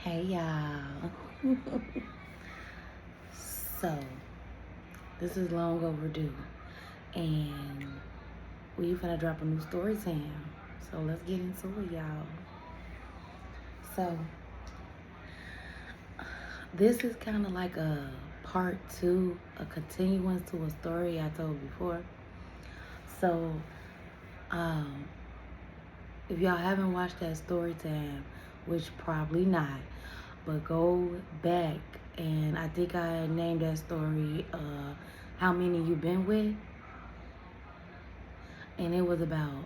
Hey y'all. So, this is long overdue. And we finna drop a new story time. So let's get into it, y'all. So, this is kind of like a part two, a continuance to a story I told before. So, um, if y'all haven't watched that story time, which probably not, but go back, and I think I named that story How Many You Been With? And it was about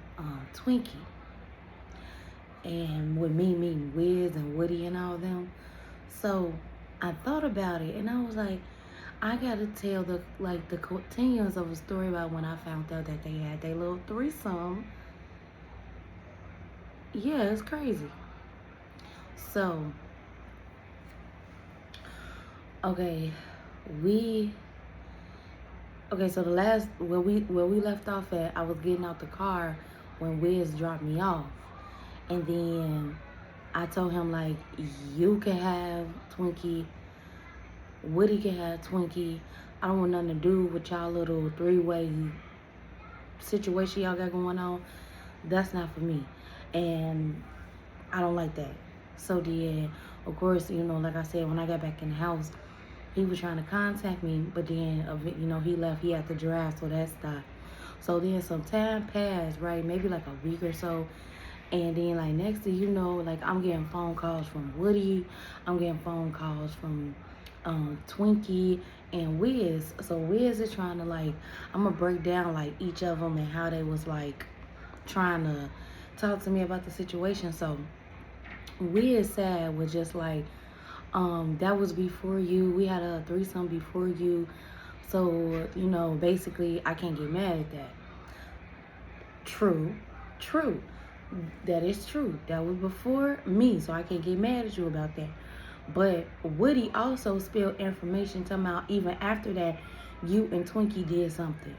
Twinkie, and with me meeting Wiz and Woody and all them. So I thought about it, and I was like, I gotta tell the continuance of a story about when I found out that they had their little threesome. Yeah, it's crazy. So okay, we so the last where we left off at, I was getting out the car when Wiz dropped me off, and then I told him like, you can have Twinkie, Woody can have Twinkie. I don't want nothing to do with y'all little three-way situation y'all got going on. That's not for me, and I don't like that. So then, of course, like I said, when I got back in the house, he was trying to contact me, but then, he left. He had to drive, so that stopped. So then some time passed, right? Maybe like a week or so. And then, like, next thing you know, like, I'm getting phone calls from Woody. I'm getting phone calls from Twinkie and Wiz. So Wiz is trying to, like, I'm going to break down, like, each of them and how they was, like, trying to talk to me about the situation. So Wiz said was just like, that was before you. We had a threesome before you. So, basically, I can't get mad at that. True. True. That is true. That was before me, so I can't get mad at you about that. But Woody also spilled information talking about even after that, you and Twinkie did something.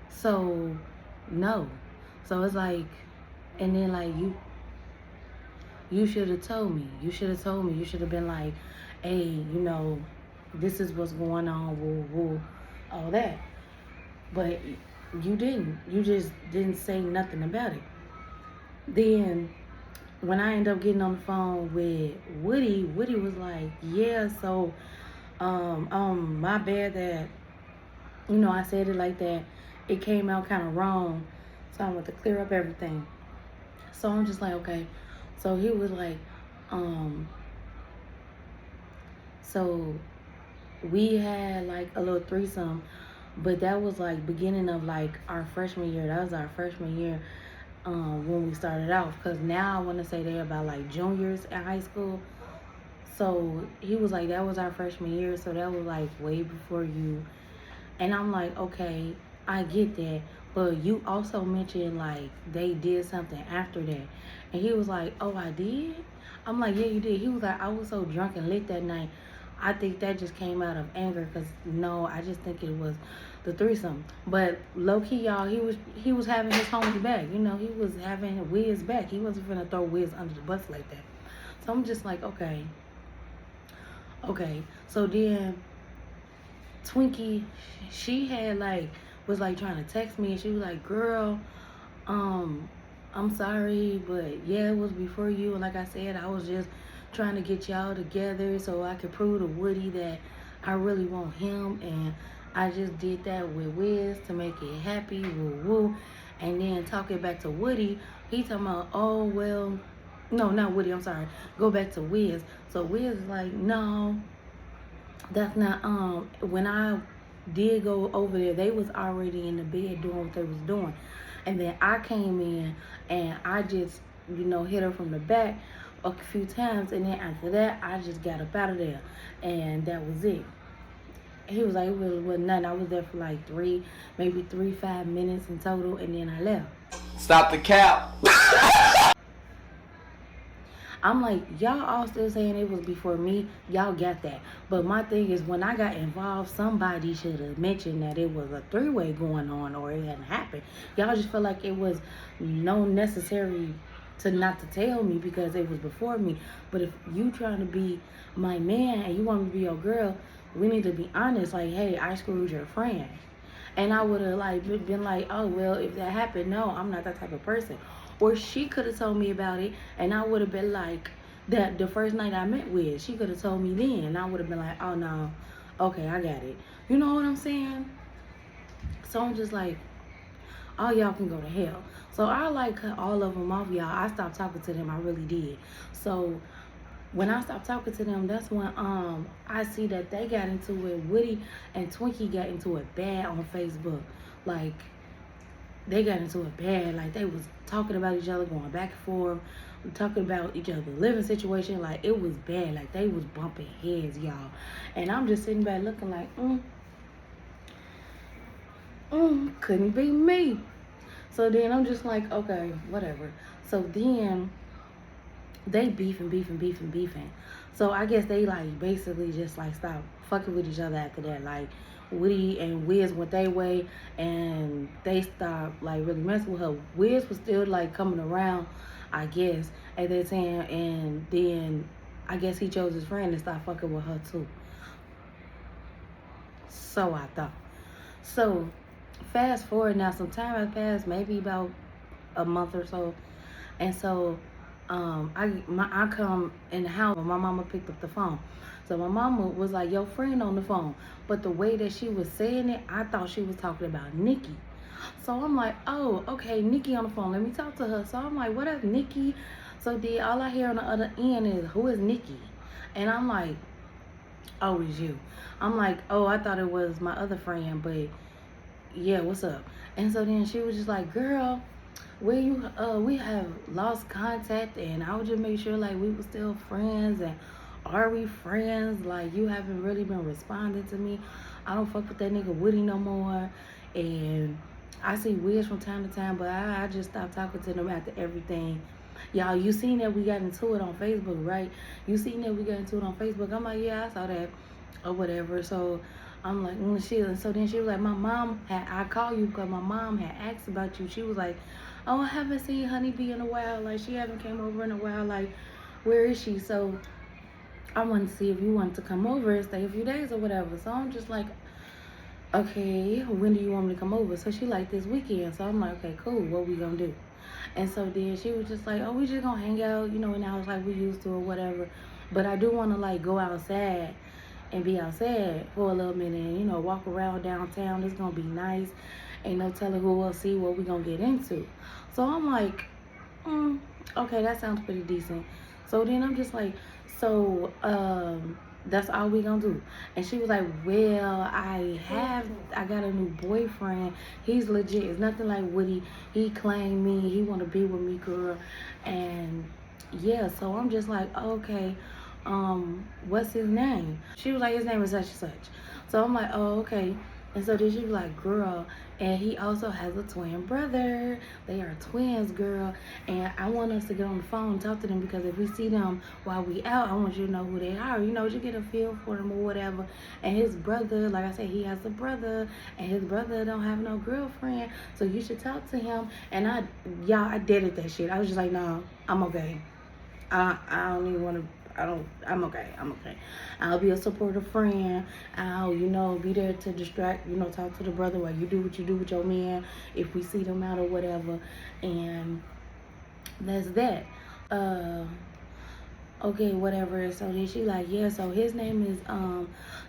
So, no. So it's like, and then like you should have told me. You should have told me. You should have been like, hey, this is what's going on, woo, woo, all that. But you didn't. You just didn't say nothing about it. Then when I ended up getting on the phone with Woody, Woody was like, yeah, so my bad that, I said it like that. It came out kind of wrong. So I want to clear up everything. So I'm just like, okay. So he was like, so we had like a little threesome, but that was like beginning of like our freshman year. That was our freshman year when we started off. Because now I want to say they're about like juniors in high school. So he was like, that was our freshman year. So that was like way before you. And I'm like, okay, I get that. But you also mentioned like they did something after that. And he was like, oh, I did? I'm like, yeah, you did. He was like, I was so drunk and lit that night. I think that just came out of anger because no, I just think it was the threesome. But low key, y'all, he was having his homie back. He was having Wiz back. He wasn't gonna throw Wiz under the bus like that. So I'm just like, okay. So then Twinkie, she had like was like trying to text me, and she was like, girl, I'm sorry, but yeah, it was before you, and like I said, I was just trying to get y'all together so I could prove to Woody that I really want him, and I just did that with Wiz to make it happy, woo woo. And then talking back to Woody, he talking about, oh well, no, not Woody, I'm sorry, go back to Wiz. So Wiz is like, no, that's not, when I did go over there, they was already in the bed doing what they was doing. And then I came in and I just, hit her from the back a few times. And then after that, I just got up out of there. And that was it. He was like, it really wasn't nothing. I was there for like 5 minutes in total. And then I left. Stop the cap. I'm like, y'all all still saying it was before me. Y'all got that. But my thing is, when I got involved, somebody should have mentioned that it was a three-way going on or it hadn't happened. Y'all just feel like it was no necessary to not to tell me because it was before me. But if you trying to be my man and you want me to be your girl, we need to be honest. Like, hey, I screwed your friend. And I would have like been like, oh well, if that happened, no, I'm not that type of person. Or she could have told me about it, and I would have been like, that the first night I met with, she could have told me then, and I would have been like, oh no, okay, I got it. You know what I'm saying? So I'm just like, all y'all can go to hell. So I like cut all of them off, y'all. I stopped talking to them. I really did. So when I stopped talking to them, that's when I see that they got into it. Woody and Twinkie got into it bad on Facebook. Like they got into it bad. Like they was talking about each other, going back and forth, talking about each other living situation. Like it was bad. Like they was bumping heads, y'all. And I'm just sitting back looking like, couldn't be me. So then I'm just like, okay, whatever. So then they beefing. So I guess they like basically just like stopped fucking with each other after that. Like Woody and Wiz went their way and they stopped like really messing with her. Wiz was still like coming around, I guess, at that time, and then I guess he chose his friend to stop fucking with her too. So I thought. So fast forward now, some time has passed, maybe about a month or so. And so I come in the house. My mama picked up the phone. So my mama was like, "Your friend on the phone," but the way that she was saying it, I thought she was talking about Nikki. So I'm like, "Oh, okay, Nikki on the phone. Let me talk to her." So I'm like, "What up, Nikki?" So then all I hear on the other end is, "Who is Nikki?" And I'm like, "Oh, it's you." I'm like, "Oh, I thought it was my other friend, but yeah, what's up?" And so then she was just like, "Girl, we have lost contact, and I would just make sure like we were still friends, and are we friends? Like you haven't really been responding to me. I don't fuck with that nigga Woody no more, and I see Wiz from time to time, but I just stopped talking to them after everything." Y'all, you seen that we got into it on Facebook, right? You seen that we got into it on Facebook. I'm like, yeah, I saw that or whatever. So I'm like, shit. And so then she was like, I called you because my mom had asked about you. She was like, oh, I haven't seen Honeybee in a while. Like, she haven't came over in a while. Like, where is she? So I wanted to see if you wanted to come over and stay a few days or whatever. So I'm just like, okay, when do you want me to come over? So she like, this weekend. So I'm like, okay, cool. What we gonna do? And so then she was just like, oh, we just gonna hang out, in the house like we used to or whatever. But I do want to like go outside and be outside for a little minute and, walk around downtown. It's gonna be nice. Ain't no telling who will see what we gonna get into. So I'm like, okay, that sounds pretty decent. So then I'm just like, so that's all we gonna do. And she was like, well, I got a new boyfriend. He's legit. It's nothing like Woody. He claimed me. He wanna be with me, girl. And yeah, so I'm just like, okay, what's his name? She was like, his name is such and such. So I'm like, oh, okay. And so then she was like, girl, and he also has a twin brother. They are twins, girl. And I want us to get on the phone and talk to them because if we see them while we out, I want you to know who they are. You get a feel for them or whatever. And his brother, like I said, he has a brother, and his brother don't have no girlfriend. So you should talk to him. And I did it that shit. I was just like, no, I'm okay. I don't even want to. I'm okay. I'm okay. I'll be a supportive friend. I'll, be there to distract, talk to the brother while you do what you do with your man if we see them out or whatever. And that's that. Uh, okay, whatever. So then she like, yeah, so his name is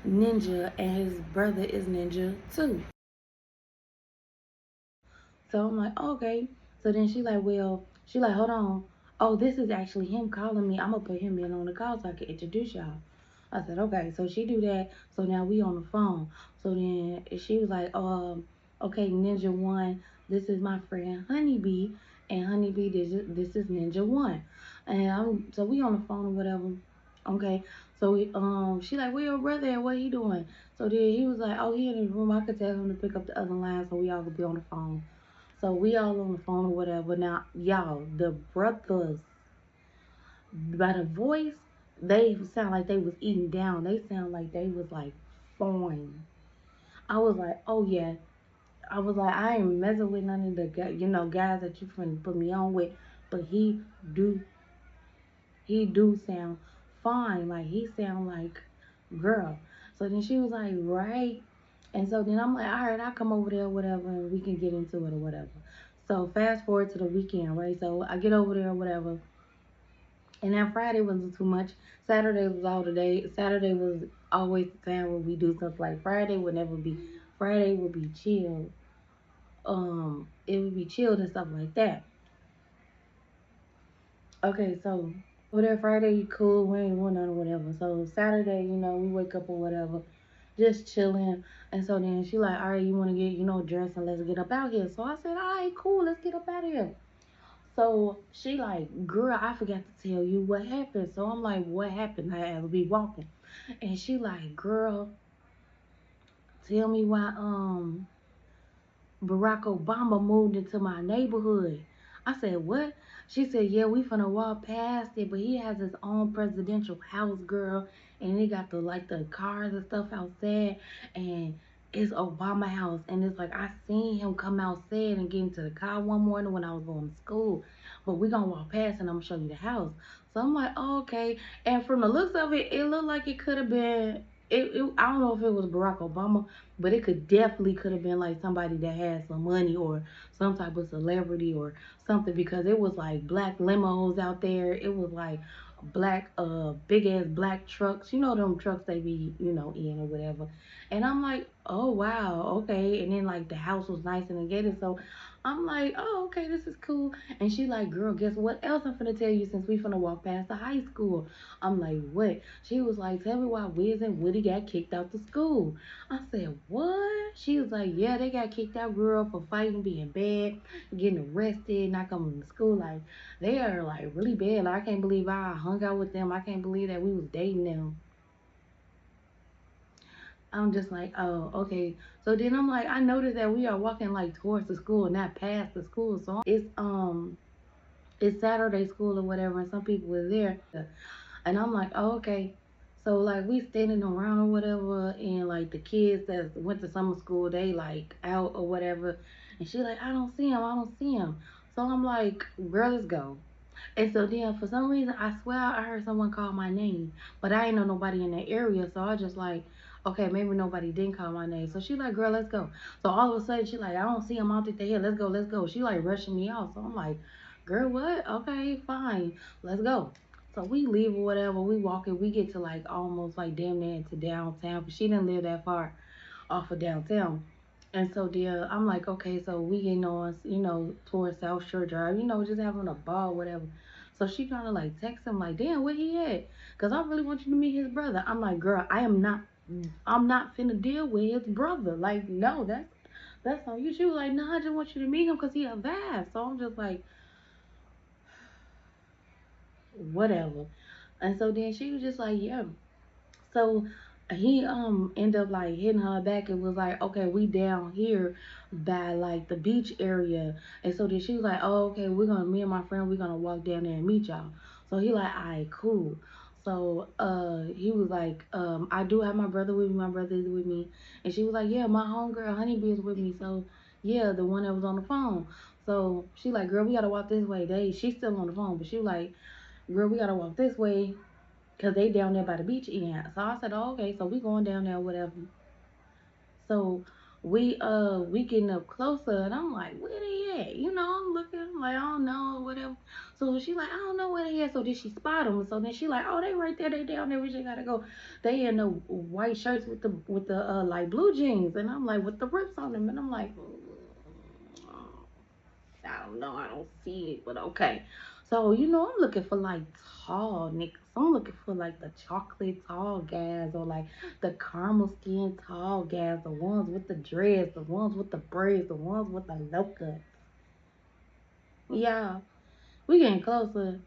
Ninja and his brother is Ninja too. So I'm like, okay. So then she like, hold on. Oh, this is actually him calling me. I'm gonna put him in on the call so I can introduce y'all. I said, okay. So she do that. So now we on the phone. So then she was like, okay, Ninja One, this is my friend Honeybee, and Honeybee, this is Ninja One, and so we on the phone or whatever. Okay. So she like, where your brother at? What he doing? So then he was like, oh, he in his room. I could tell him to pick up the other line so we all could be on the phone. So we all on the phone or whatever. Now, y'all, the brothers, by the voice, they sound like they was eating down. They sound like they was like foreign. I was like, oh yeah. I was like, I ain't messing with none of the guys that you finna put me on with. but do he do sound fine. Like he sound like girl. So then she was like, right. And so then I'm like, all right, I'll come over there, whatever, and we can get into it or whatever. So fast forward to the weekend, right? So I get over there, whatever. And then Friday wasn't too much. Saturday was all the day. Saturday was always the time where we do stuff like Friday would never be. Friday would be chill. It would be chilled and stuff like that. Okay, so over there Friday, cool, we ain't doing nothing or whatever. So Saturday, we wake up or whatever, just chilling. And so then she like, all right, you want to get, dressed and let's get up out here. So I said, all right, cool, let's get up out of here. So she like, girl, I forgot to tell you what happened. So I'm like, what happened? I be walking. And she like, girl, tell me why Barack Obama moved into my neighborhood. I said, what? She said, yeah, we finna walk past it, but he has his own presidential house, girl, and he got the cars and stuff outside, and it's Obama house, and it's like I seen him come outside and get into the car one morning when I was going to school, but we gonna walk past and I'm gonna show you the house. So I'm like, oh, okay, and from the looks of it, it looked like it could have been. I don't know if it was Barack Obama, but it could have been like somebody that had some money or some type of celebrity or something, because it was like black limos out there. It was like black big ass black trucks. You know them trucks they be, in or whatever. And I'm like, oh wow, okay. And then like the house was nice and gated. So I'm like, oh okay, this is cool. And she like, girl, guess what else I'm finna tell you since we finna walk past the high school. I'm like, what? She was like, tell me why Wiz and Woody got kicked out the school. I said, what? She was like, yeah, they got kicked out, girl, for fighting, being bad, getting arrested, not coming to school. Like, they are, like, really bad. Like, I can't believe I hung out with them. I can't believe that we was dating them. I'm just like, oh, okay. So then I'm like, I noticed that we are walking, like, towards the school, not past the school. So it's Saturday school or whatever, and some people were there. And I'm like, oh, okay. So like we standing around or whatever, and like the kids that went to summer school, they like out or whatever. And she like, I don't see him, I don't see him. So I'm like, girl, let's go. And so then for some reason, I swear I heard someone call my name, but I ain't know nobody in that area. So I just like, okay, maybe nobody didn't call my name. So she like, girl, let's go. So all of a sudden she like, I don't see him. I don't think they're here. Let's go, let's go. She like rushing me off. So I'm like, girl, what? Okay, fine, let's go. So we leave or whatever. We walk it. We get to like almost like damn near into downtown. But she didn't live that far off of downtown. And so there, I'm like, okay, so we getting on, towards South Shore Drive, just having a ball, whatever. So she trying to like text him, like, damn, where he at? Cause I really want you to meet his brother. I'm like, girl, I'm not finna deal with his brother. Like, no, that's on you. She was like, nah, I just want you to meet him cause he a vibe. So I'm just like, whatever. And so then she was just like, yeah. So he ended up like hitting her back and was like, okay, we down here by like the beach area. And so then she was like, oh, okay, me and my friend, we're gonna walk down there and meet y'all. So he like, all right, cool. So he was like, I do have my brother with me, my brother is with me. And she was like, yeah, my homegirl Honeybee is with me. So yeah, the one that was on the phone. So she like, girl, we gotta walk this way. She's still on the phone, but she was like, girl, we gotta walk this way because they down there by the beach end. So I said, oh, okay, so we going down there, whatever. So we getting up closer and I'm like, where they at? I'm looking, I'm like, I don't know, whatever. So she like, I don't know where they at. So then she spot them. So then she like, oh, they right there, they down there, we just gotta go. They in the white shirts with the like blue jeans. And I'm like, with the rips on them. And I'm like, I don't know. I don't see it, but okay. So, I'm looking for like tall niggas. I'm looking for like the chocolate tall guys or like the caramel skin tall guys, the ones with the dreads, the ones with the braids, the ones with the low cuts. Yeah, we getting closer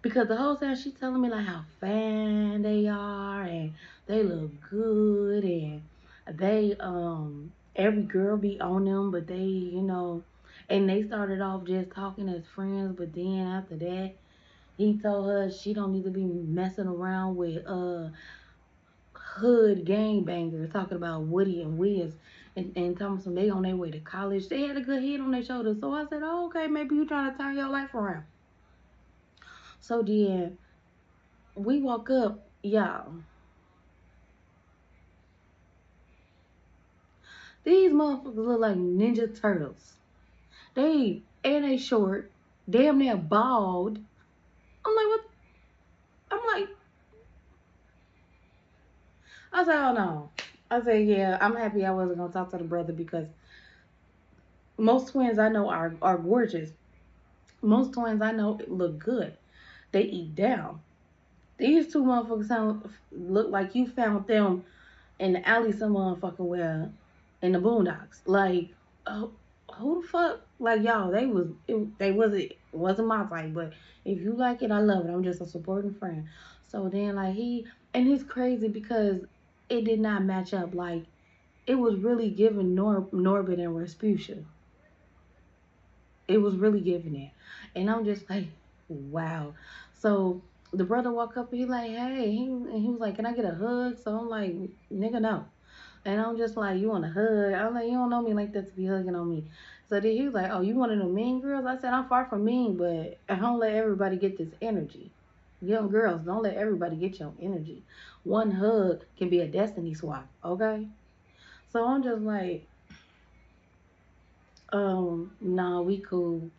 because the whole time she telling me like how fine they are and they look good and they every girl be on them, but and they started off just talking as friends, but then after that he told her she don't need to be messing around with hood gangbangers, talking about Woody and Wiz. and Thompson, they on their way to college. They had a good head on their shoulders. So I said, oh, okay, maybe you trying to turn your life around. So then we walk up, y'all. These motherfuckers look like Ninja Turtles. They short, damn near bald. I'm like, what? I'm like, I said, oh no. I said, yeah, I'm happy I wasn't gonna talk to the brother because most twins I know are gorgeous. Most twins I know look good. They eat down. These two motherfuckers look like you found them in the alley some motherfucking where in the boondocks. Like, oh, who the fuck? Like y'all, they wasn't my type, but if you like it, I love it. I'm just a supporting friend. So then like and he's crazy because it did not match up. Like it was really giving Norbit and Respucia. It was really giving it. And I'm just like, wow. So the brother walk up and he like, hey, and he was like, can I get a hug? So I'm like, nigga, no. And I'm just like, you want a hug? I'm like, you don't know me like that to be hugging on me. So then he was like, oh, you one of the mean girls? I said, I'm far from mean, but I don't let everybody get this energy. Young girls, don't let everybody get your energy. One hug can be a destiny swap, okay? So I'm just like, nah, we cool.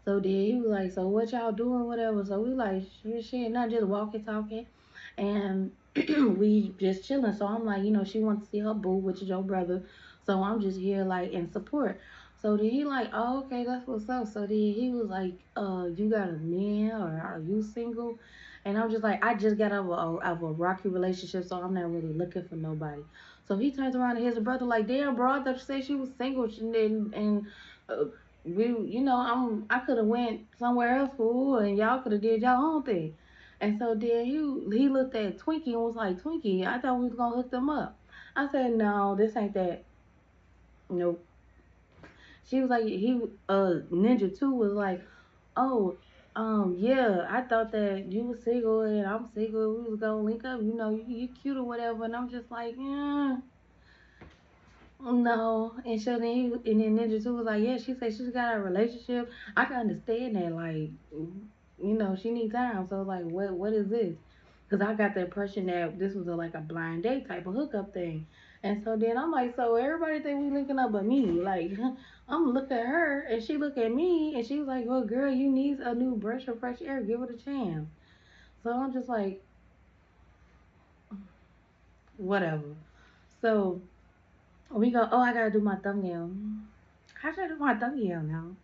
So then he was like, so what y'all doing, whatever. So we like, shit, not just walking, talking, and we just chilling. So I'm like, she wants to see her boo, which is your brother. So I'm just here like in support. So then he like, oh, okay, that's what's up. So then he was like, you got a man or are you single? And I'm just like, I just got out of a rocky relationship, so I'm not really looking for nobody. So he turns around and his brother like, damn, bro, I thought you said she was single, and uh, I could have went somewhere else, fool, and y'all could have did y'all own thing. And so then he looked at Twinkie and was like, Twinkie, I thought we was gonna hook them up. I said, no, this ain't that. Nope. She was like, Ninja 2 was like, oh, yeah, I thought that you was single and I'm single. We was gonna link up. You cute or whatever. And I'm just like, yeah. No, and so then and then Ninja Two was like, yeah, she said she's got a relationship. I can understand that, like, she needs time. So like, what is this? Because I got the impression that this was like a blind date type of hookup thing. And so then I'm like, so everybody think we linking up but me. Like, I'm look at her and she look at me and she was like, well, girl, you need a new brush of fresh air. Give it a chance. So I'm just like, whatever. So we go, oh, I gotta do my thumbnail. How should I do my thumbnail now?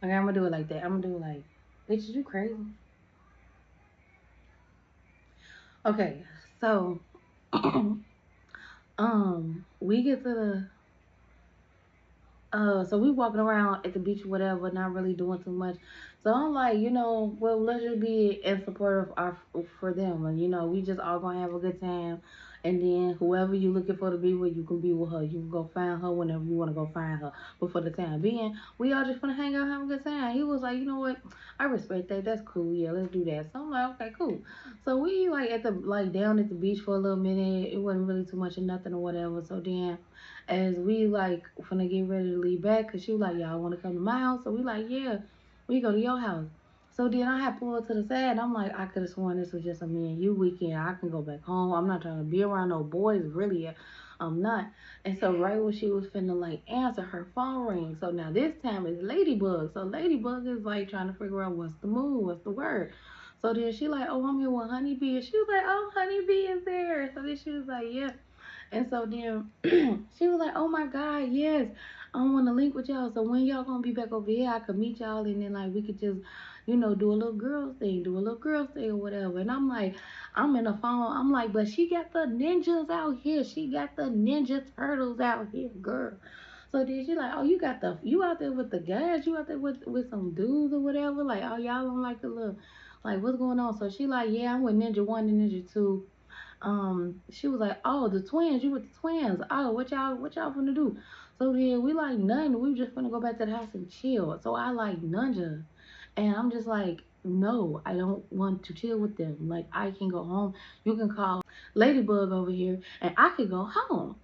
Okay, I'm gonna do it like that. I'm gonna do it like, bitch, you crazy? Okay, so, we get to the so we walking around at the beach, or whatever, not really doing too much. So I'm like, well, let's just be in support of for them, and we just all gonna have a good time. And then whoever you looking for to be with, you can be with her. You can go find her whenever you want to go find her. But for the time being, we all just gonna hang out, have a good time. He was like, you know what? I respect that. That's cool. Yeah, let's do that. So I'm like, okay, cool. So we like down at the beach for a little minute. It wasn't really too much of nothing or whatever. So then as we like finna get ready to leave back, cause she was like, y'all wanna come to my house? So we like, yeah, we go to your house. So then I had pulled to the side and I'm like, I could have sworn this was just a me and you weekend. I can go back home. I'm not trying to be around no boys, really. I'm not. And so right when she was finna like answer, her phone rings. So now this time it's Ladybug. So Ladybug is like trying to figure out what's the move, what's the word. So then she like, oh, I'm here with Honeybee. And she was like, oh, Honeybee is there. So then she was like, yeah. And so then she was like, oh my God, yes, I want to link with y'all. So when y'all gonna be back over here, I could meet y'all and then like we could just, do a little girls thing or whatever. And I'm like, I'm in the phone. I'm like, but she got the ninjas out here. She got the ninja turtles out here, girl. So then she like, oh, you out there with the guys? You out there with some dudes or whatever? Like, oh, y'all on like a little, like what's going on? So she like, yeah, I'm with Ninja One and Ninja Two. She was like, oh, the twins, you with the twins. Oh, what y'all gonna do? So then we like nothing. We just gonna go back to the house and chill. So I like Nunja. And I'm just like, no, I don't want to chill with them. Like, I can go home. You can call Ladybug over here, and I could go home.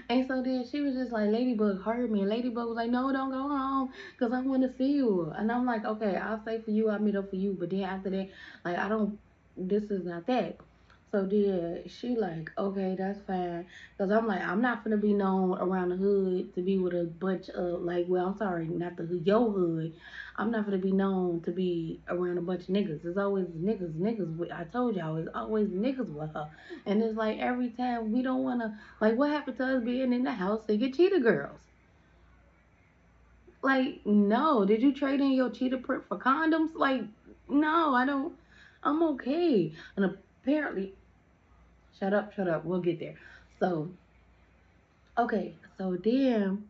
And so then she was just like, Ladybug heard me. And Ladybug was like, no, don't go home because I want to see you. And I'm like, okay, I'll stay for you. I'll meet up for you. But then after that, like, I don't, this is not that. So then she like, okay, that's fine. Because I'm like, I'm not going to be known around the hood to be with a bunch of, like, well, I'm sorry, not the hood, your hood. I'm not going to be known to be around a bunch of niggas. It's always niggas, niggas. I told y'all, it's always niggas with her. And it's like every time we don't want to, like, what happened to us being in the house singing Cheetah Girls? Like, no. Did you trade in your cheetah print for condoms? Like, no, I don't. I'm okay. And apparently, shut up. We'll get there. So, okay. So then,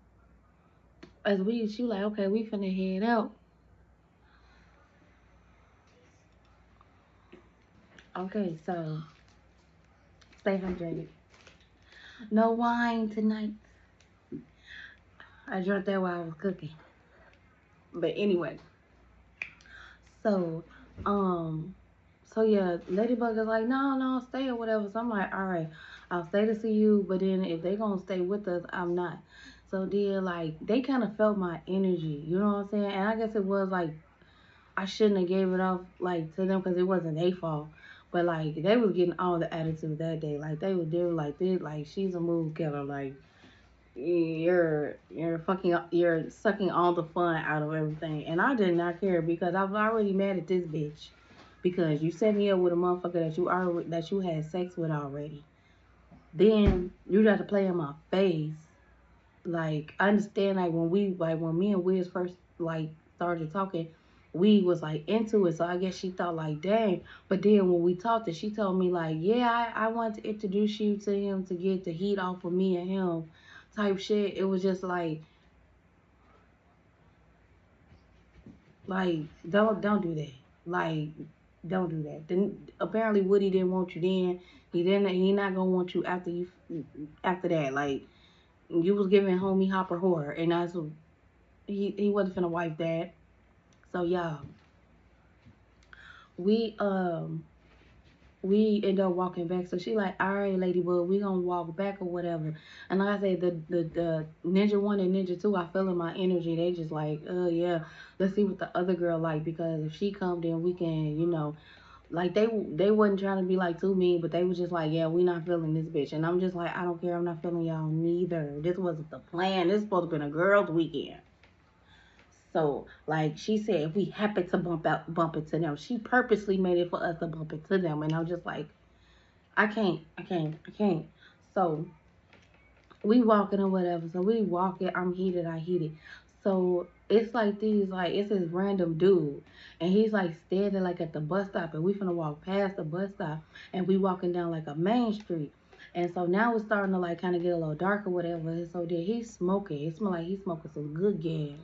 she like, okay, we finna head out. Okay, so, stay hydrated. No wine tonight. I drank that while I was cooking. But anyway, so, um, so yeah, Ladybug is like, no, no, stay or whatever. So I'm like, all right, I'll stay to see you. But then if they gonna stay with us, I'm not. So then like they kind of felt my energy, you know what I'm saying? And I guess it was like I shouldn't have gave it off like to them because it wasn't their fault. But like they was getting all the attitude that day. Like they were like this, like she's a mood killer. Like you're sucking all the fun out of everything. And I did not care because I was already mad at this bitch. Because you set me up with a motherfucker that you had sex with already. Then you got to play in my face. Like I understand like when me and Wiz first like started talking, we was like into it. So I guess she thought like dang. But then when we talked and she told me like, yeah, I want to introduce you to him to get the heat off of me and him type shit. It was just like don't do that. Like don't do that. Then apparently Woody didn't want you then. He not gonna want you after that. Like you was giving homie Hopper horror and that's what he wasn't finna wipe that. So yeah. We we end up walking back. So she like, all right, Ladybug, we gonna walk back or whatever. And like I said, the Ninja 1 and Ninja 2, I feel in my energy. They just like, yeah, let's see what the other girl like because if she come, then we can, like they wasn't trying to be like too mean, but they was just like, yeah, we not feeling this bitch. And I'm just like, I don't care, I'm not feeling y'all neither. This wasn't the plan. This supposed to been a girls' weekend. So, like she said, if we happen to bump into them, she purposely made it for us to bump into them. And I'm just like, I can't. So we walking or whatever. So we walking. I'm heated. I heated. So it's like it's this random dude, and he's like standing like at the bus stop, and we finna walk past the bus stop, and we walking down like a main street. And so now it's starting to like kind of get a little dark or whatever. And so then he's smoking. It smell like he's smoking some good gas.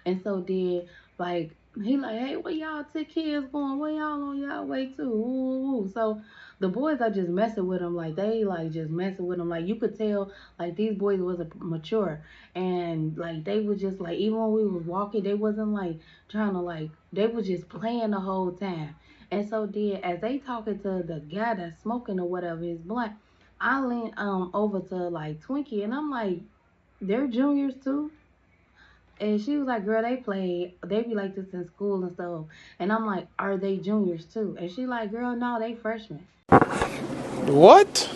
And so then, like, he like, hey, where y'all two kids going? Where y'all on y'all way to? Ooh. So the boys are just messing with him. Like, they, like, just messing with him. Like, you could tell, like, these boys wasn't mature. And, like, they was just, like, even when we was walking, they wasn't, like, trying to, like, they was just playing the whole time. And so then, as they talking to the guy that's smoking or whatever, his blunt, I lean over to, like, Twinkie, and I'm like, they're juniors, too? And she was like, girl, they be like this in school and stuff. And I'm like, are they juniors too? And she like, girl, no, they freshmen. What?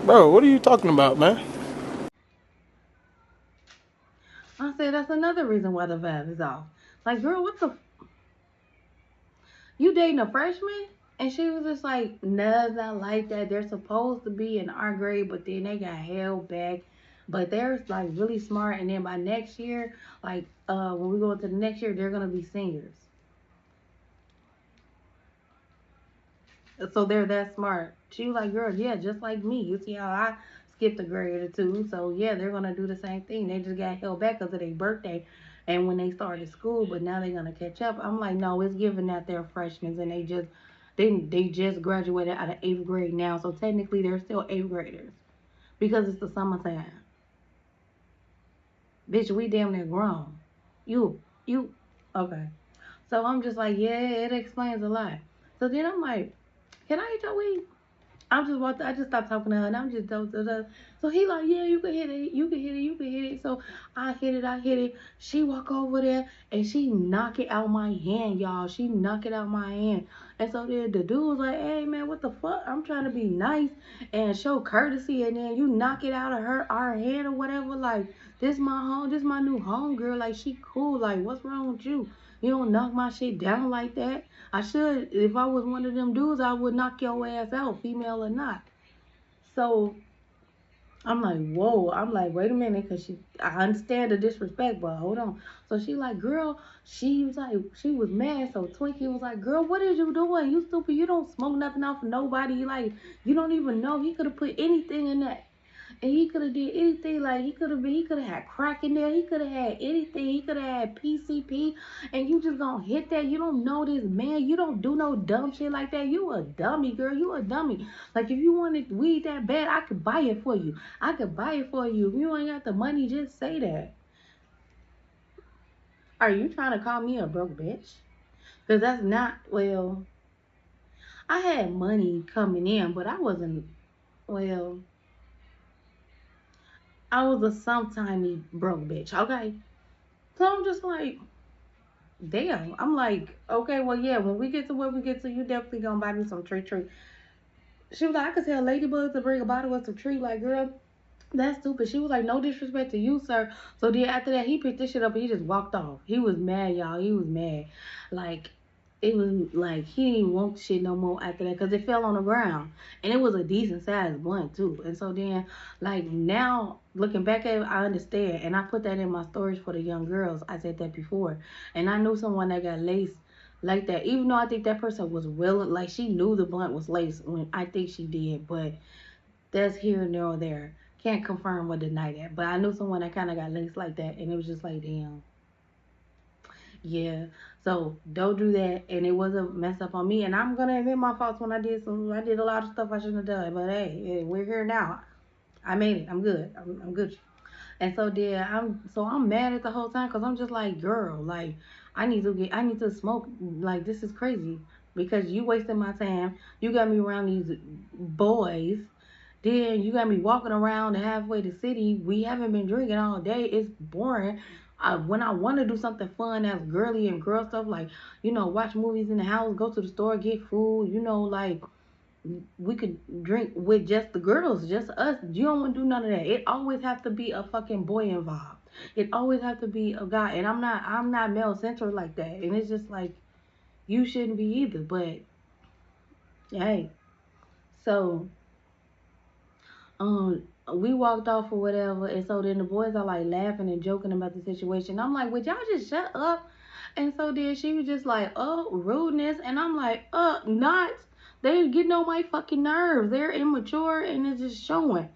Bro, what are you talking about, man? I said, that's another reason why the vibe is off. Like, girl, you dating a freshman? And she was just like, no, it's not like that. They're supposed to be in our grade, but then they got held back. But they're like really smart. And then by next year, like, when we go into the next year, they're going to be seniors. So they're that smart. She was like, girl, yeah, just like me. You see how I skipped a grade or two. So yeah, they're gonna do the same thing. They just got held back because of their birthday and when they started school, but now they're gonna catch up. I'm like, no, it's given that they're freshmen and they just graduated out of 8th grade now. So technically they're still 8th graders because it's the summertime. Bitch, we damn near grown. You okay. So I'm just like, yeah, it explains a lot. So then I'm like, can I eat your weed? I'm just walked. I just stopped talking to her, and I'm just so he like, yeah, you can hit it, you can hit it, you can hit it. So I hit it, I hit it. She walk over there and she knock it out my hand, y'all. She knock it out my hand. And so then the dude was like, hey man, what the fuck? I'm trying to be nice and show courtesy, and then you knock it out of our hand or whatever. Like this my home, this my new home girl. Like she cool. Like what's wrong with you? You don't knock my shit down like that. I should, if I was one of them dudes, I would knock your ass out, female or not. So I'm like, whoa. I'm like, wait a minute, cause I understand the disrespect, but hold on. So she like, girl, she was like, she was mad. So Twinkie was like, girl, what is you doing? You stupid. You don't smoke nothing off of nobody. Like, you don't even know. He could have put anything in that. And he could have did anything. Like he could have had crack in there. He could have had anything. He could have had PCP. And you just gonna hit that. You don't know this man. You don't do no dumb shit like that. You a dummy, girl. You a dummy. Like if you wanted weed that bad, I could buy it for you. I could buy it for you. If you ain't got the money, just say that. Are you trying to call me a broke bitch? Cause that's not, well, I had money coming in, but I wasn't, well, I was a sometimey broke bitch, okay? So I'm just like, damn. I'm like, okay, well, yeah, when we get to where we get to, you definitely gonna buy me some tree. She was like, I could tell Ladybug to bring a bottle of some tree. Like, girl, that's stupid. She was like, no disrespect to you, sir. So then after that, he picked this shit up and he just walked off. He was mad, y'all. He was mad. Like, it was like he didn't even want shit no more after that because it fell on the ground. And it was a decent sized blunt, too. And so then, like, now looking back at it, I understand. And I put that in my stories for the young girls. I said that before. And I knew someone that got laced like that. Even though I think that person was willing, like, she knew the blunt was laced when I think she did. But that's here and there or there. Can't confirm or deny that. But I knew someone that kind of got laced like that, and it was just like, damn, yeah. So don't do that. And it was a mess up on me. And I'm gonna admit my faults when I did some. I did a lot of stuff I shouldn't have done. But hey, we're here now. I made it. I'm good. I'm good. And so then I'm mad at the whole time because I'm just like, girl, like I need to smoke. Like this is crazy because you wasting my time. You got me around these boys. Then you got me walking around halfway the city. We haven't been drinking all day. It's boring. When I want to do something fun that's girly and girl stuff, like, watch movies in the house, go to the store, get food, like we could drink with just the girls, just us. You don't want to do none of that. It always have to be a fucking boy involved. It always have to be a guy. And I'm not male centered like that. And it's just like you shouldn't be either. But hey, so we walked off or whatever, and so then the boys are like laughing and joking about the situation. I'm like, would y'all just shut up? And so then she was just like, oh, rudeness, and I'm like, not. They're getting on my fucking nerves. They're immature and it's just showing.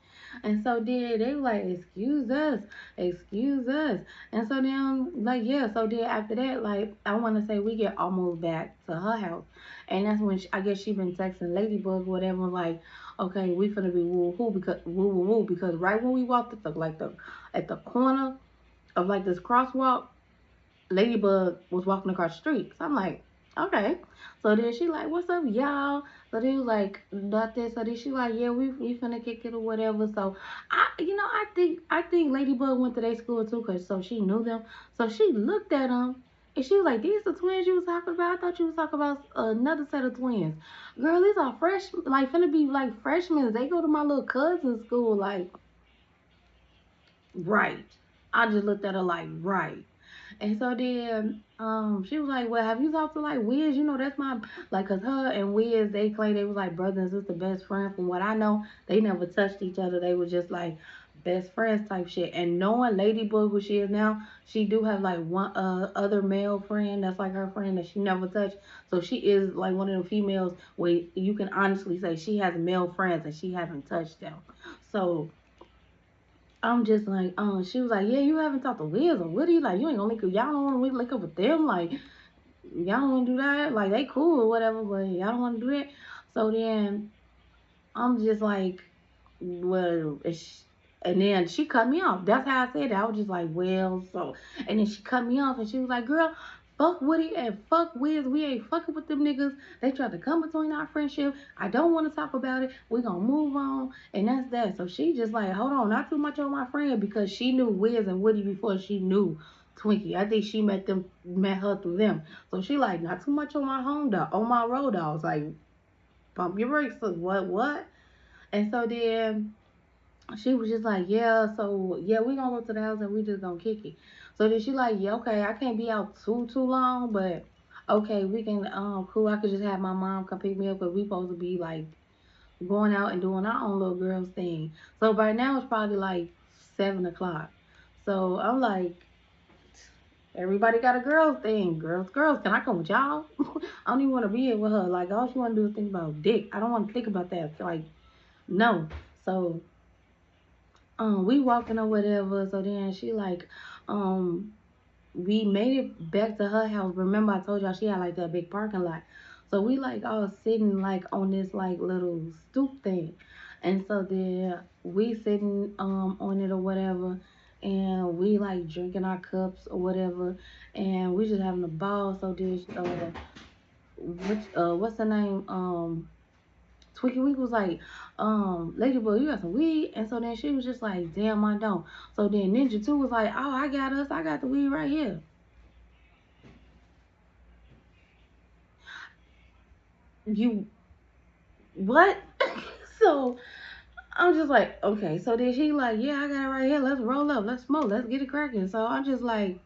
And so then they were like, excuse us. And so then, like, yeah, so then after that, like, I want to say we get almost back to her house. And that's when I guess she been texting Ladybug, whatever, like, okay, we finna be woo because right when we walked at the corner of like this crosswalk, Ladybug was walking across the street. So I'm like, okay. So then she like, what's up, y'all? So they was like, nothing. So then she like, yeah, we finna kick it or whatever. So I think Ladybug went to their school too, cause so she knew them. So she looked at them. And she was like, these the twins you was talking about? I thought you was talking about another set of twins. Girl, these are fresh, like, finna be, like, freshmen. They go to my little cousin's school, like, right. I just looked at her like, right. And so then she was like, well, have you talked to like Wiz? That's my like, cause her and Wiz, they claim they was like brother and sister best friend. From what I know, they never touched each other. They were just like best friends type shit. And knowing Ladybug who she is now, she do have like one other male friend that's like her friend that she never touched. So she is like one of the females where you can honestly say she has male friends and she haven't touched them. So I'm just like, she was like, yeah, you haven't talked to Wiz or Woody, like, you ain't gonna y'all don't want to link up with them, like, y'all don't want to do that, like, they cool or whatever, but y'all don't want to do that. So then I'm just like, well, and then she cut me off. That's how I said it. I was just like, well, so, and then she cut me off, and she was like, girl, Fuck Woody and fuck Wiz. We ain't fucking with them niggas. They tried to come between our friendship. I don't want to talk about it. We gonna move on, and that's that. So she just like, hold on, not too much on my friend, because she knew Wiz and Woody before she knew Twinkie. I think she met her through them. So she like, not too much on my home dog, on my road dogs. Like, pump your brakes. What? And so then she was just like, yeah, so yeah, we gonna go to the house and we just gonna kick it. So then she like, yeah, okay, I can't be out too long, but okay, we can cool. I could just have my mom come pick me up, because we supposed to be like going out and doing our own little girls thing. So by now it's probably like 7 o'clock. So I'm like, everybody got a girls thing. Girls, can I come with y'all? I don't even want to be here with her. Like, all she want to do is think about dick. I don't want to think about that. Like, no. So we walking or whatever. So then she like, um, we made it back to her house. Remember I told y'all she had like that big parking lot. So we like all sitting like on this like little stoop thing. And so then we sitting on it or whatever, and we like drinking our cups or whatever, and we just having a ball. So then what's the name? Twinkie Wink was like, Ladybug, you got some weed? And so then she was just like, damn, I don't. So then Ninja 2 was like, oh, I got the weed right here. You, what? So I'm just like, okay. So then she like, yeah, I got it right here. Let's roll up. Let's smoke. Let's get it cracking. So I'm just like,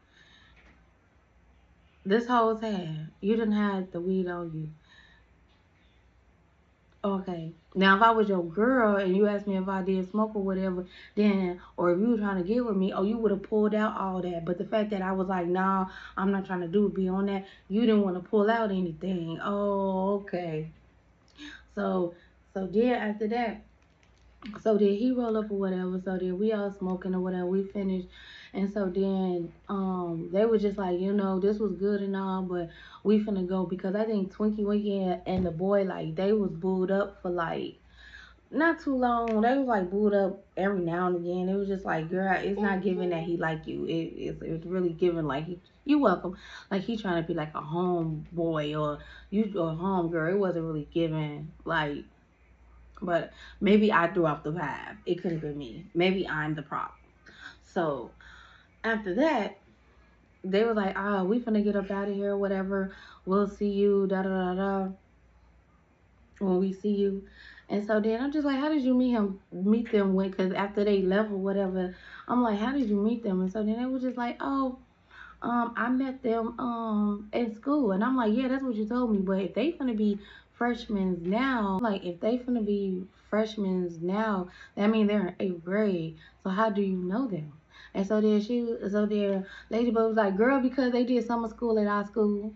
this whole time, you didn't have the weed on you. Okay. Now, if I was your girl and you asked me if I did smoke or whatever, then, or if you were trying to get with me, oh, you would have pulled out all that. But the fact that I was like, nah, I'm not trying to do beyond that, you didn't want to pull out anything. Oh, okay. So, so then after that, so then he roll up or whatever. So then we all smoking or whatever. We finished, and so then they were just like, this was good and all, but we finna go, because I think Twinkie Winkie and the boy, like, they was booed up for like not too long. They was like booed up every now and again. It was just like, girl, it's not giving that he like you. It's really giving like you welcome. Like he trying to be like a homeboy or you or home girl. It wasn't really giving like. But maybe I threw off the vibe. It could have been me. Maybe I'm the problem. So after that, they was like, we finna get up out of here, whatever. We'll see you, da da da da, when we see you. And so then I'm just like, how did you meet them when, because after they left or whatever, I'm like, how did you meet them? And so then they was just like, oh, I met them in school. And I'm like, yeah, that's what you told me. But if they finna be freshmen now, like if they finna be freshmen now, that means they're in 8th grade. So how do you know them? And so then Ladybug was like, girl, because they did summer school at our school.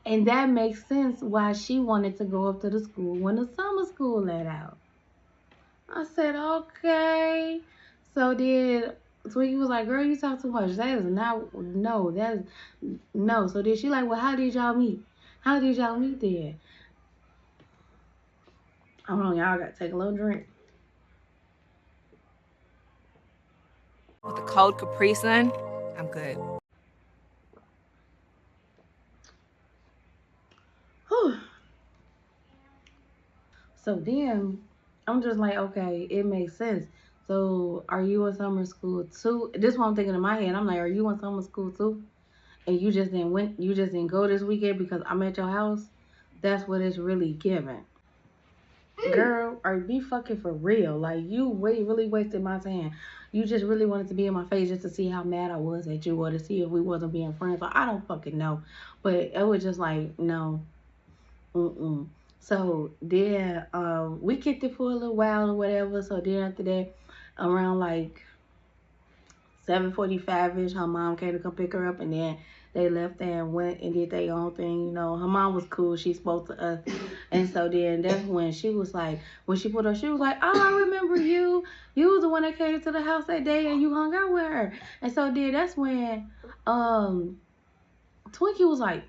And that makes sense why she wanted to go up to the school when the summer school let out. I said, okay. So then Twiggy was like, girl, you talk too much. That is not, no, that is, no. So then she like, well, how did y'all meet? How did y'all meet there? Hold on, y'all got to take a little drink. With the cold Capri Sun, I'm good. Whew. So then I'm just like, okay, it makes sense. So are you in summer school too? This is what I'm thinking in my head. I'm like, are you in summer school too? And you just didn't go this weekend because I'm at your house? That's what it's really giving. Girl, are you fucking for real? Like, you really wasted my time. You just really wanted to be in my face just to see how mad I was at you or to see if we wasn't being friends. So I don't fucking know. But it was just like, no. Mm-mm. So then we kicked it for a little while or whatever. So then after that, around like 7:45ish, her mom came to come pick her up, and then they left there and went and did their own thing. Her mom was cool. She spoke to us, and so then that's when she was like, when she put her, she was like, oh, I remember you. You was the one that came to the house that day, and you hung out with her. And so then that's when Twinkie was like,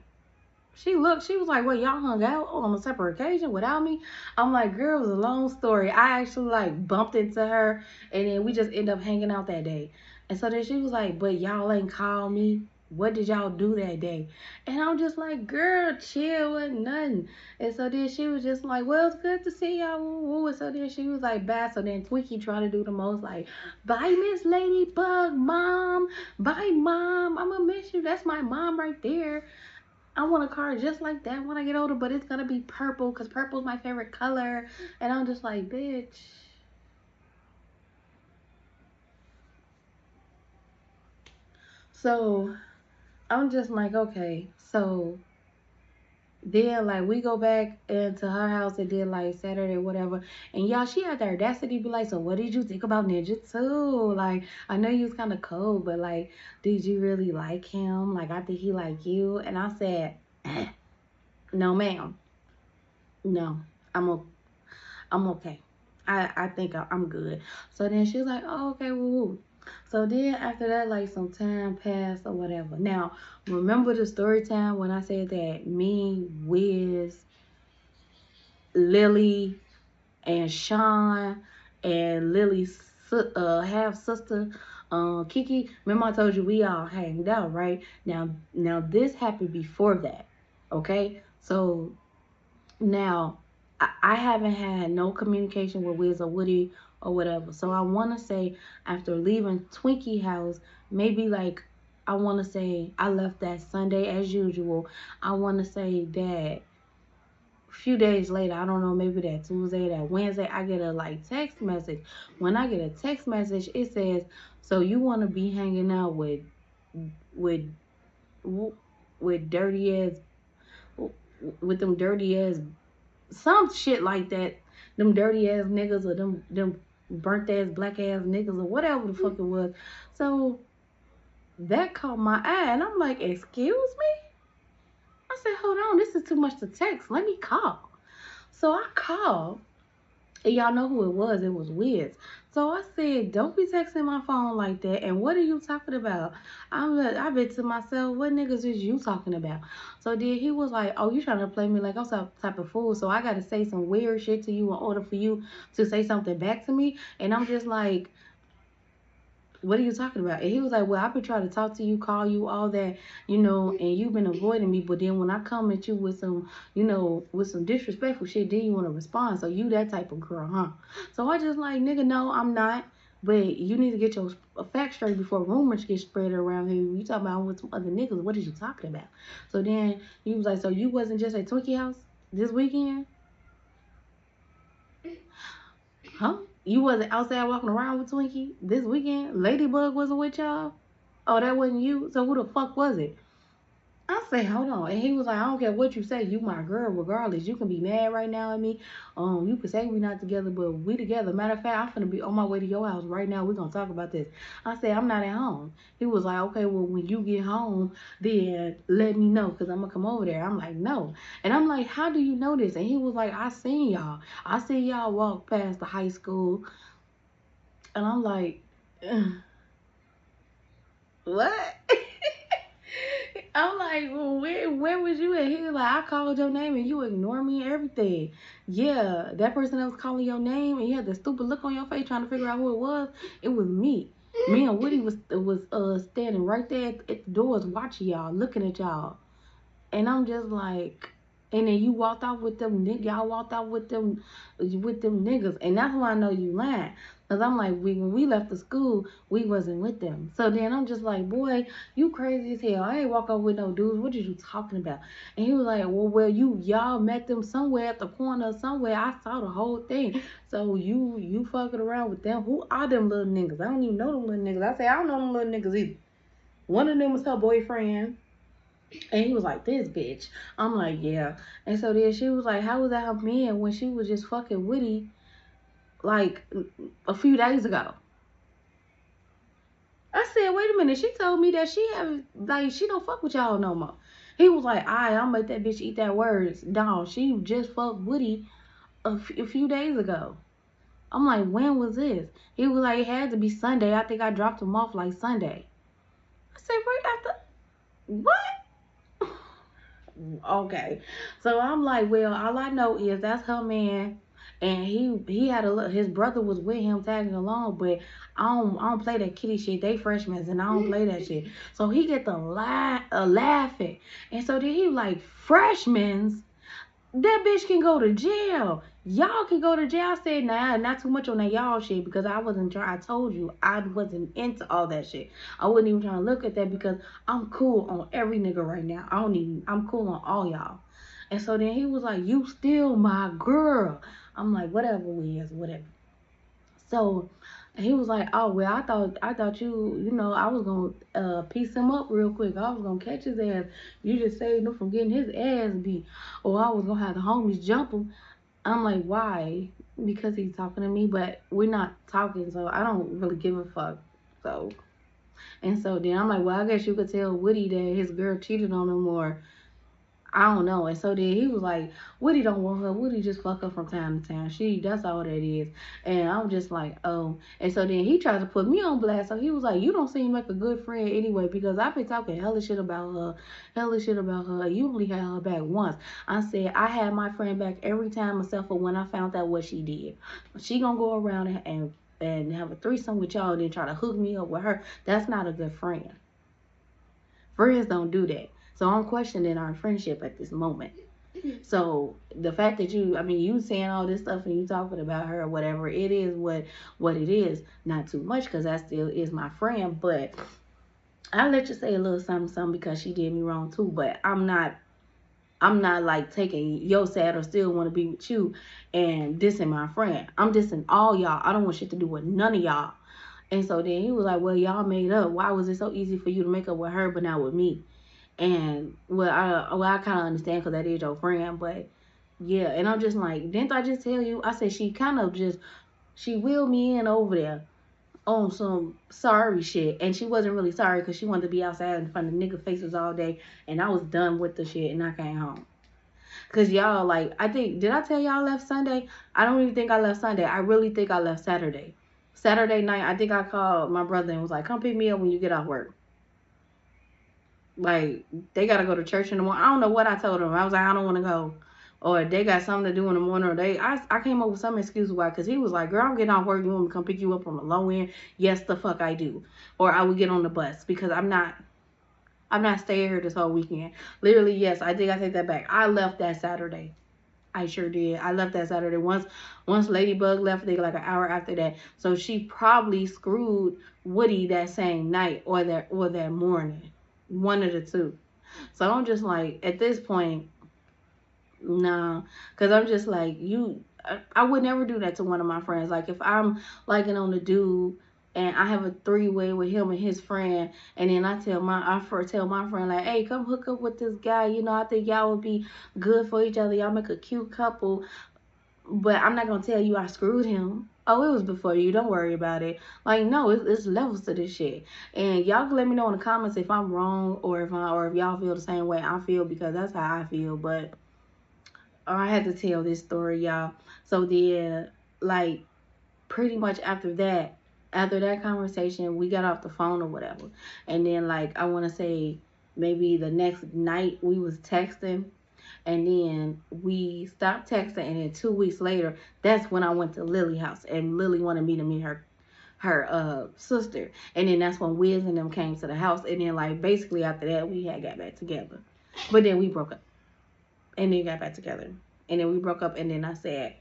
she was like, well, y'all hung out on a separate occasion without me? I'm like, girl, it was a long story. I actually like bumped into her, and then we just ended up hanging out that day. And so then she was like, but y'all ain't call me. what did y'all do that day? And I'm just like, girl, chill and nothing. And so then she was just like, well, it's good to see y'all. Woo, woo. And so then she was like, bye. So then Twinkie trying to do the most like, bye, Miss Ladybug, mom. Bye, mom. I'm gonna miss you. That's my mom right there. I want a car just like that when I get older, but it's gonna be purple because purple's my favorite color. And I'm just like, bitch. So I'm just like, okay. So then like we go back into her house and then like Saturday whatever, and y'all she had the audacity to be like, so what did you think about Ninja too? Like I know you was kind of cold, but like did you really like him? Like I think he like you. And I said, no ma'am, no, I'm o- I'm okay. I think I'm good. So then she was like, oh okay, woo woo. So then after that, like some time passed or whatever. Now remember the story time when I said that me, Wiz, Lily, and Sean and Lily's half sister, Kiki. Remember I told you we all hanged out, right? Now this happened before that, okay? So now I haven't had no communication with Wiz or Woody or whatever. So I want to say after leaving Twinkie house, maybe like I want to say I left that Sunday as usual. I want to say that few days later, I don't know, maybe that Tuesday, that Wednesday, I get a like text message. When I get a text message, it says, "So you want to be hanging out with with dirty ass with them dirty ass some shit like that, them dirty ass niggas or them burnt ass black ass niggas or whatever the fuck it was." So that caught my eye, and I'm like, "Excuse me?" I said, "Hold on, this is too much to text. Let me call." So I called. And y'all know who it was. It was Wiz. So I said, don't be texting my phone like that. And what are you talking about? I bet to myself, what niggas is you talking about? So then he was like, oh, you trying to play me like I'm some type of fool. So I got to say some weird shit to you in order for you to say something back to me. And I'm just like, what are you talking about? And he was like, well, I've been trying to talk to you, call you, all that, and you've been avoiding me. But then when I come at you with some, with some disrespectful shit, then you want to respond. So you that type of girl, huh? So I just like, nigga, no, I'm not. But you need to get your facts straight before rumors get spread around here. You talking about I'm with some other niggas. What is you talking about? So then he was like, so you wasn't just at Twinkie house this weekend? Huh? You wasn't outside walking around with Twinkie this weekend? Ladybug wasn't with y'all? Oh, that wasn't you? So who the fuck was it? I said, hold on. And he was like, I don't care what you say. You my girl regardless. You can be mad right now at me. You can say we not together, but we together. Matter of fact, I'm finna be on my way to your house right now. We're gonna talk about this. I said, I'm not at home. He was like, okay, well, when you get home, then let me know, because I'm gonna come over there. I'm like, no. And I'm like, how do you know this? And he was like, I seen y'all. I seen y'all walk past the high school. And I'm like, what? I'm like, well, where was you at? He was like, I called your name and you ignore me and everything. Yeah, that person that was calling your name and you had the stupid look on your face trying to figure out who it was me. Me and Woody was standing right there at the doors watching y'all, looking at y'all. And I'm just like, and then you walked out with them niggas. Y'all walked out with them niggas, and that's why I know you lying. Cause I'm like, when we left the school, we wasn't with them. So then I'm just like, boy, you crazy as hell. I ain't walk out with no dudes. What are you talking about? And he was like, well, y'all met them somewhere at the corner somewhere. I saw the whole thing. So you fucking around with them? Who are them little niggas? I don't even know them little niggas. I say I don't know them little niggas either. One of them was her boyfriend. And he was like, this bitch. I'm like, yeah. And so then she was like, how was that her man when she was just fucking Woody like a few days ago? I said, wait a minute. She told me that she don't fuck with y'all no more. He was like, I'll make that bitch eat that words. No, she just fucked Woody a few days ago. I'm like, when was this? He was like, it had to be Sunday. I think I dropped him off like Sunday. I said, right after, what? Okay. So I'm like, well, all I know is that's her man. and he had his brother was with him tagging along, but I don't play that kitty shit. They freshmen and I don't play that shit. So he get the laughing, and so then he like freshmen. That bitch can go to jail. Y'all can go to jail. I said, nah, not too much on that y'all shit because I wasn't trying. I told you I wasn't into all that shit. I wasn't even trying to look at that because I'm cool on every nigga right now. I'm cool on all y'all. And so then he was like, you still my girl. I'm like, whatever, Wiz, whatever. So he was like, "Oh well, I thought I was gonna piece him up real quick. I was gonna catch his ass. You just saved him from getting his ass beat, or I was gonna have the homies jump him." I'm like, "Why?" Because he's talking to me, but we're not talking, so I don't really give a fuck. So and so then I'm like, "Well, I guess you could tell Woody that his girl cheated on him, or I don't know." And so then he was like, Woody don't want her. Woody just fuck her from time to time. That's all that is. And I'm just like, oh. And so then he tried to put me on blast. So he was like, you don't seem like a good friend anyway because I've been talking hella shit about her. Hella shit about her. You only had her back once. I said, I had my friend back every time except for when I found out what she did. She gonna go around and have a threesome with y'all and then try to hook me up with her. That's not a good friend. Friends don't do that. So I'm questioning our friendship at this moment. So the fact that you saying all this stuff and you talking about her or whatever, it is what it is. Not too much because that still is my friend, but I'll let you say a little something, something because she did me wrong too. But I'm not like taking your side or still want to be with you and dissing my friend. I'm dissing all y'all. I don't want shit to do with none of y'all. And so then he was like, well, y'all made up. Why was it so easy for you to make up with her but not with me? And I kind of understand because that is your friend, but yeah. And I'm just like, didn't I just tell you? I said she wheeled me in over there on some sorry shit, and she wasn't really sorry because she wanted to be outside in front of nigga faces all day, and I was done with the shit, and I came home. Cause y'all like, did I tell y'all I left Sunday? I don't even think I left Sunday. I really think I left Saturday. Saturday night, I think I called my brother and was like, come pick me up when you get off work. Like, they gotta go to church in the morning. I don't know what I told them. I was like, I don't want to go. Or they got something to do in the morning. Or I came up with some excuse why. Because he was like, girl, I'm getting off work. You want me to come pick you up on the low end? Yes, the fuck I do. Or I would get on the bus. Because I'm not staying here this whole weekend. Literally, yes, I think I take that back. I left that Saturday. I sure did. I left that Saturday. Once Ladybug left, I think like an hour after that. So she probably screwed Woody that same night or that morning. One of the two. So I'm just like, at this point, nah. Because I'm just like, I would never do that to one of my friends. Like, if I'm liking on the dude and I have a three-way with him and his friend, and then I tell my friend, like, hey, come hook up with this guy. I think y'all would be good for each other. Y'all make a cute couple. But I'm not going to tell you I screwed him. Oh, it was before you. Don't worry about it. Like, no, it's levels to this shit. And y'all can let me know in the comments if I'm wrong or if y'all feel the same way I feel because that's how I feel. But I had to tell this story, y'all. So then, like, pretty much after that conversation, we got off the phone or whatever. And then, like, I want to say maybe the next night we was texting. And then we stopped texting, and then 2 weeks later, that's when I went to Lily's house, and Lily wanted me to meet her sister. And then that's when Wiz and them came to the house, and then like basically after that we had got back together. But then we broke up. And then got back together. And then we broke up, and then I said,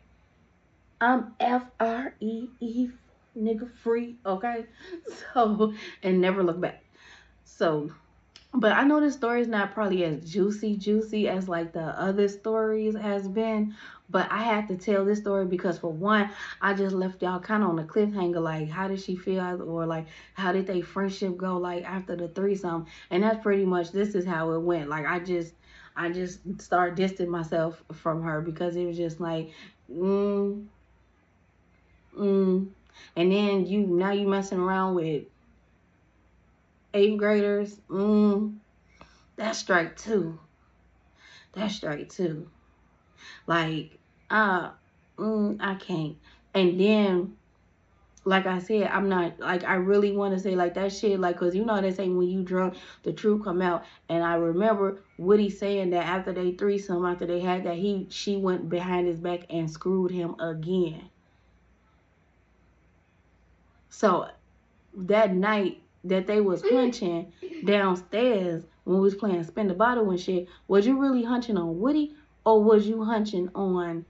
I'm FREE nigga free, okay? So, and never look back. So but I know this story is not probably as juicy as like the other stories has been. But I had to tell this story because for one, I just left y'all kind of on a cliffhanger. Like, how did she feel? Or like, how did they friendship go like after the threesome? And that's pretty much, this is how it went. Like, I just started distancing myself from her because it was just like, mm. And then now you messing around with 8th graders. That's strike two. That's straight too. Like, I can't. And then like I said, I'm not like I really want to say like that shit like because you know they say when you drunk the truth come out, and I remember Woody saying that after they threesome, after they had that, she went behind his back and screwed him again. So that night that they was hunching downstairs when we was playing spin the bottle and shit, was you really hunching on Woody or was you hunching on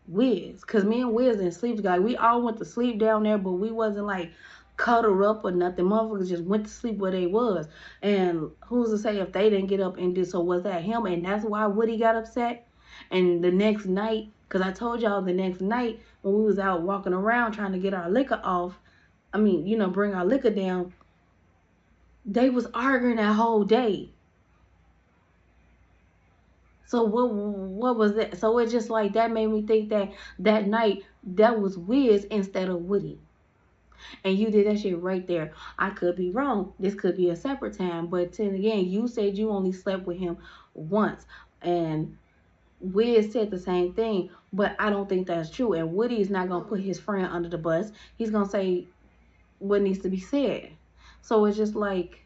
Wiz? Cause me and Wiz didn't sleep together. We all went to sleep down there, but we wasn't like cuddled up or nothing. Motherfuckers just went to sleep where they was. And who's to say if they didn't get up and do so? Was that him? And that's why Woody got upset. And the next night, cause I told y'all the next night when we was out walking around trying to get our liquor off, I mean, bring our liquor down, they was arguing that whole day. So what was that? So it just like that made me think that that night that was Wiz instead of Woody. And you did that shit right there. I could be wrong. This could be a separate time. But then again, you said you only slept with him once. And Wiz said the same thing. But I don't think that's true. And Woody is not going to put his friend under the bus. He's going to say what needs to be said. So it's just like,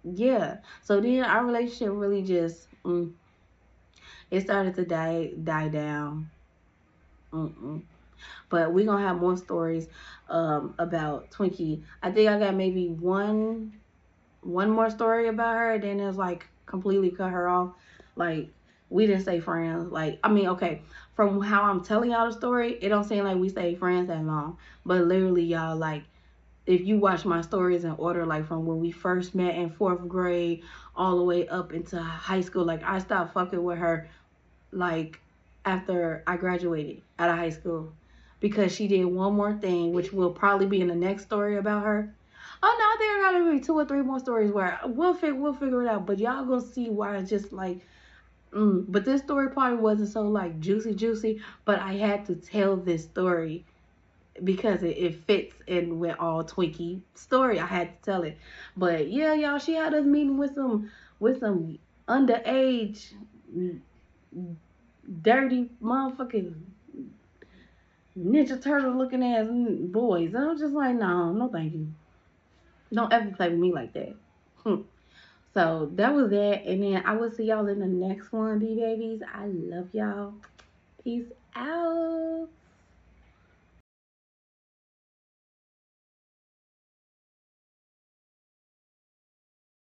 yeah. So then our relationship really just, it started to die down. But we're gonna have more stories about Twinkie. I think I got maybe one more story about her, then it's like completely cut her off. Like we didn't stay friends. Like I mean, okay, from how I'm telling y'all the story, it don't seem like we stayed friends that long. But literally, y'all, like if you watch my stories in order, like from when we first met in 4th grade all the way up into high school, like I stopped fucking with her like after I graduated out of high school because she did one more thing, which will probably be in the next story about her. Oh no, I think I got maybe 2 or 3 more stories where we'll figure it out. But y'all gonna see why it's just like. But this story probably wasn't so like juicy, but I had to tell this story because it fits in with all Twinkie story. I had to tell it. But yeah, y'all, she had us meeting with some underage dirty motherfucking Ninja Turtle looking ass boys. I was just like, no, thank you. Don't ever play with me like that. So that was that. And then I will see y'all in the next one, B babies. I love y'all. Peace out.